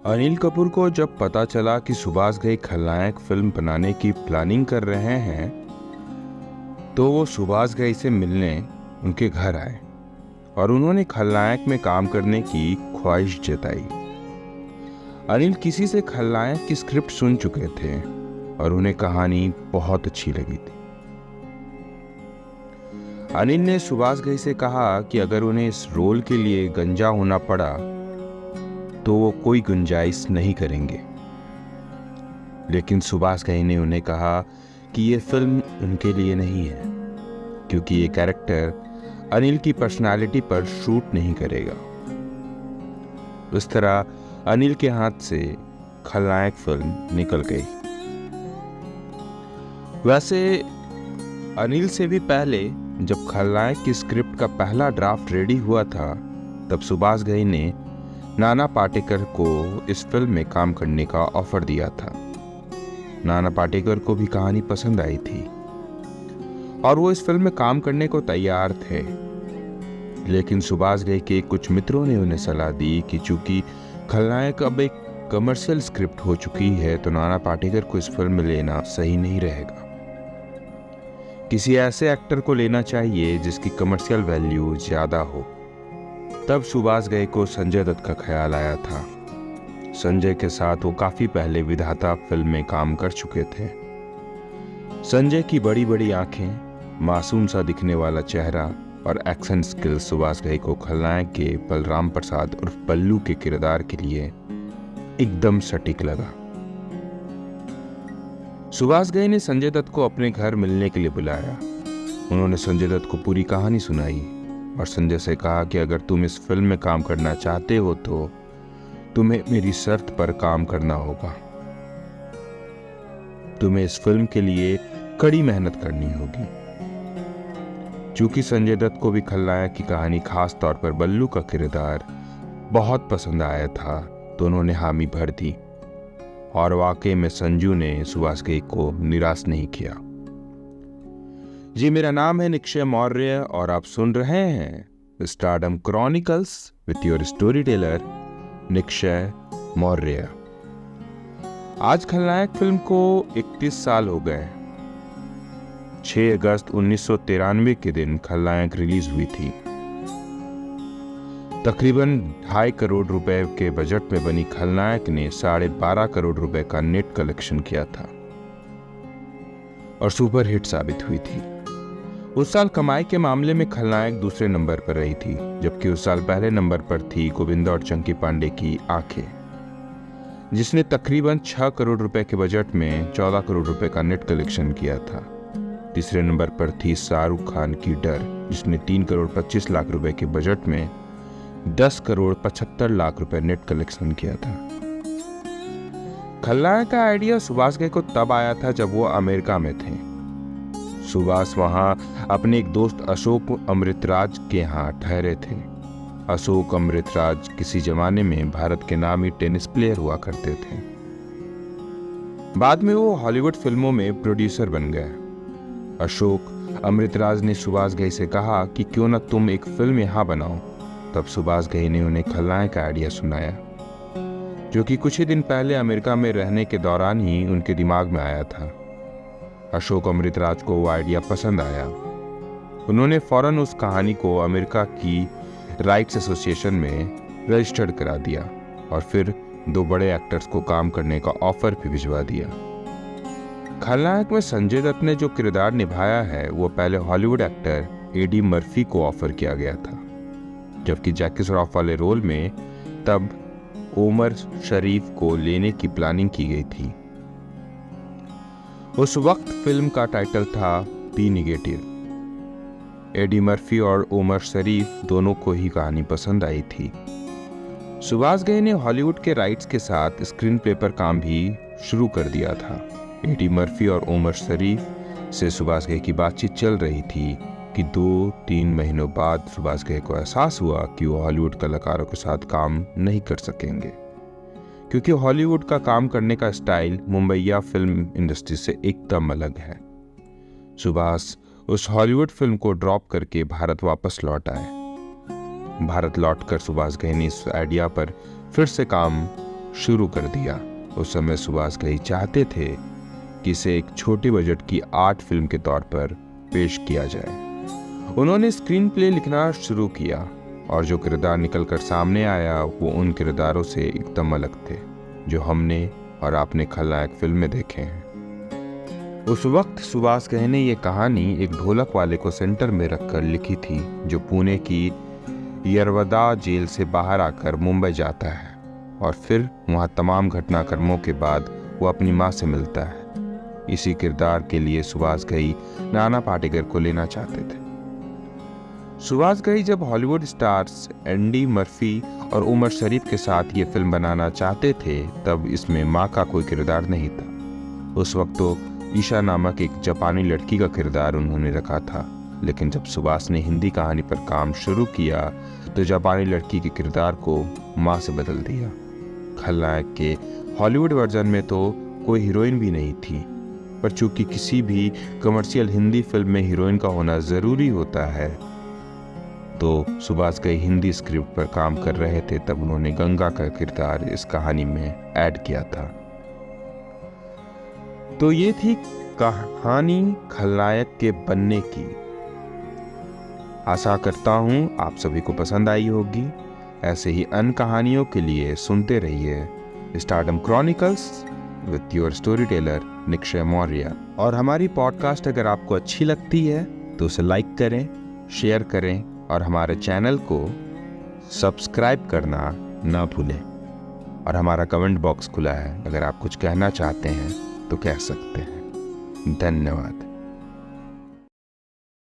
अनिल कपूर को जब पता चला कि सुभाष घई खलनायक फिल्म बनाने की प्लानिंग कर रहे हैं तो वो सुभाष घई से मिलने उनके घर आए और उन्होंने खलनायक में काम करने की ख्वाहिश जताई। अनिल किसी से खलनायक की स्क्रिप्ट सुन चुके थे और उन्हें कहानी बहुत अच्छी लगी थी। अनिल ने सुभाष घई से कहा कि अगर उन्हें इस रोल के लिए गंजा होना पड़ा तो वो कोई गुंजाइश नहीं करेंगे, लेकिन सुभाष घई ने उन्हें कहा कि ये फिल्म उनके लिए नहीं है क्योंकि ये कैरेक्टर अनिल की पर्सनालिटी पर शूट नहीं करेगा। उस तरह अनिल के हाथ से खलनायक फिल्म निकल गई। वैसे अनिल से भी पहले जब खलनायक की स्क्रिप्ट का पहला ड्राफ्ट रेडी हुआ था तब सुभाष घई ने नाना पाटेकर को इस फिल्म में काम करने का ऑफर दिया था। नाना पाटेकर को भी कहानी पसंद आई थी और वो इस फिल्म में काम करने को तैयार थे, लेकिन सुभाष घई के कुछ मित्रों ने उन्हें सलाह दी कि चूंकि खलनायक अब एक कमर्शियल स्क्रिप्ट हो चुकी है तो नाना पाटेकर को इस फिल्म में लेना सही नहीं रहेगा। किसी ऐसे एक्टर को लेना चाहिए जिसकी कमर्शियल वैल्यू ज्यादा हो। तब सुभाष घई को संजय दत्त का ख्याल आया था। संजय के साथ वो काफी पहले विधाता फिल्म में काम कर चुके थे। संजय की बड़ी बड़ी आंखें, मासूम सा दिखने वाला चेहरा और एक्शन स्किल्स सुभाष घई को खलनायक के बलराम प्रसाद उर्फ बल्लू के किरदार के लिए एकदम सटीक लगा। सुभाष घई ने संजय दत्त को अपने घर मिलने के लिए बुलाया। उन्होंने संजय दत्त को पूरी कहानी सुनाई और संजय से कहा कि अगर तुम इस फिल्म में काम करना चाहते हो तो तुम्हें मेरी शर्त पर काम करना होगा। तुम्हें इस फिल्म के लिए कड़ी मेहनत करनी होगी। चूंकि संजय दत्त को भी खलनायक की कहानी, खास तौर पर बल्लू का किरदार बहुत पसंद आया था, तो उन्होंने हामी भर दी और वाकई में संजू ने सुभाष घई को निराश नहीं किया। जी, मेरा नाम है निक्षय मौर्य और आप सुन रहे हैं stardom chronicles with your story teller Nikshay Maurya. आज खलनायक फिल्म को 31 साल हो गए। 6 अगस्त 1993 के दिन खलनायक रिलीज हुई थी। तकरीबन 2.5 करोड़ रुपए के बजट में बनी खलनायक ने 12.5 करोड़ रुपए का नेट कलेक्शन किया था और सुपर हिट साबित हुई थी। उस साल कमाई के मामले में खलनायक दूसरे नंबर पर रही थी, जबकि उस साल पहले नंबर पर थी गोविंदा और चंकी पांडे की आंखें, जिसने तकरीबन 6 करोड़ रुपए के बजट में 14 करोड़ रुपए का नेट कलेक्शन किया था। तीसरे नंबर पर थी शाहरुख खान की डर, जिसने 3 करोड़ 25 लाख रुपए के बजट में 10 करोड़ 75 लाख रुपए नेट कलेक्शन किया था। खलनायक का आइडिया सुभाष घई को तब आया था जब वो अमेरिका में थे। सुभाष वहां अपने एक दोस्त अशोक अमृतराज के यहाँ ठहरे थे। अशोक अमृतराज किसी जमाने में भारत के नामी टेनिस प्लेयर हुआ करते थे। बाद में वो हॉलीवुड फिल्मों में प्रोड्यूसर बन गए। अशोक अमृतराज ने सुभाष घई से कहा कि क्यों न तुम एक फिल्म यहाँ बनाओ। तब सुभाष घई ने उन्हें खलनायक का आइडिया सुनाया, जो कि कुछ ही दिन पहले अमेरिका में रहने के दौरान ही उनके दिमाग में आया था। अशोक अमृतराज को वो आइडिया पसंद आया। उन्होंने फौरन उस कहानी को अमेरिका की राइट्स एसोसिएशन में रजिस्टर्ड करा दिया और फिर 2 बड़े एक्टर्स को काम करने का ऑफर भी भिजवा दिया। खलनायक में संजय दत्त ने जो किरदार निभाया है वो पहले हॉलीवुड एक्टर एडी मर्फी को ऑफर किया गया था, जबकि जैकी श्रॉफ वाले रोल में तब ओमर शरीफ को लेने की प्लानिंग की गई थी। उस वक्त फिल्म का टाइटल था बी नेगेटिव। एडी मर्फी और ओमर शरीफ दोनों को ही कहानी पसंद आई थी। सुभाष घई ने हॉलीवुड के राइट्स के साथ स्क्रीन प्ले पर काम भी शुरू कर दिया था। एडी मर्फी और ओमर शरीफ से सुभाष घई की बातचीत चल रही थी कि 2-3 महीनों बाद सुभाष घई को एहसास हुआ कि वो हॉलीवुड कलाकारों के साथ काम नहीं कर सकेंगे, क्योंकि हॉलीवुड का काम करने का स्टाइल मुंबईया फिल्म इंडस्ट्री से एकदम अलग है। सुभाष उस हॉलीवुड फिल्म को ड्रॉप करके भारत वापस लौट आए। भारत लौटकर सुभाष घई ने इस आइडिया पर फिर से काम शुरू कर दिया। उस समय सुभाष घई चाहते थे कि इसे एक छोटे बजट की आर्ट फिल्म के तौर पर पेश किया जाए। उन्होंने स्क्रीन प्ले लिखना शुरू किया और जो किरदार निकलकर सामने आया वो उन किरदारों से एकदम अलग थे जो हमने और आपने खलनायक फिल्म में देखे हैं। उस वक्त सुभाष घई ने ये कहानी एक ढोलक वाले को सेंटर में रखकर लिखी थी जो पुणे की यरवदा जेल से बाहर आकर मुंबई जाता है और फिर वहाँ तमाम घटनाक्रमों के बाद वो अपनी माँ से मिलता है। इसी किरदार के लिए सुभाष घई नाना पाटेकर को लेना चाहते थे। सुभाष घई जब हॉलीवुड स्टार्स एंडी मर्फी और उमर शरीफ के साथ ये फिल्म बनाना चाहते थे तब इसमें माँ का कोई किरदार नहीं था। उस वक्त तो ईशा नामक एक जापानी लड़की का किरदार उन्होंने रखा था, लेकिन जब सुभाष ने हिंदी कहानी पर काम शुरू किया तो जापानी लड़की के किरदार को माँ से बदल दिया। खलनायक के हॉलीवुड वर्जन में तो कोई हीरोइन भी नहीं थी, पर चूंकि किसी भी कमर्शियल हिंदी फिल्म में हीरोइन का होना ज़रूरी होता है तो सुभाष घई हिंदी स्क्रिप्ट पर काम कर रहे थे तब उन्होंने गंगा का किरदार इस कहानी में ऐड किया था। तो ये थी कहानी खलनायक के बनने की। आशा करता हूँ आप सभी को पसंद आई होगी। ऐसे ही अन्य कहानियों के लिए सुनते रहिए stardom chronicles with your story teller Nikshay Maurya. और हमारी पॉडकास्ट अगर आपको अच्छी लगती है तो उसे लाइक करें, शेयर करें और हमारे चैनल को सब्सक्राइब करना ना भूलें। और हमारा कमेंट बॉक्स खुला है, अगर आप कुछ कहना चाहते हैं तो कह सकते हैं। धन्यवाद।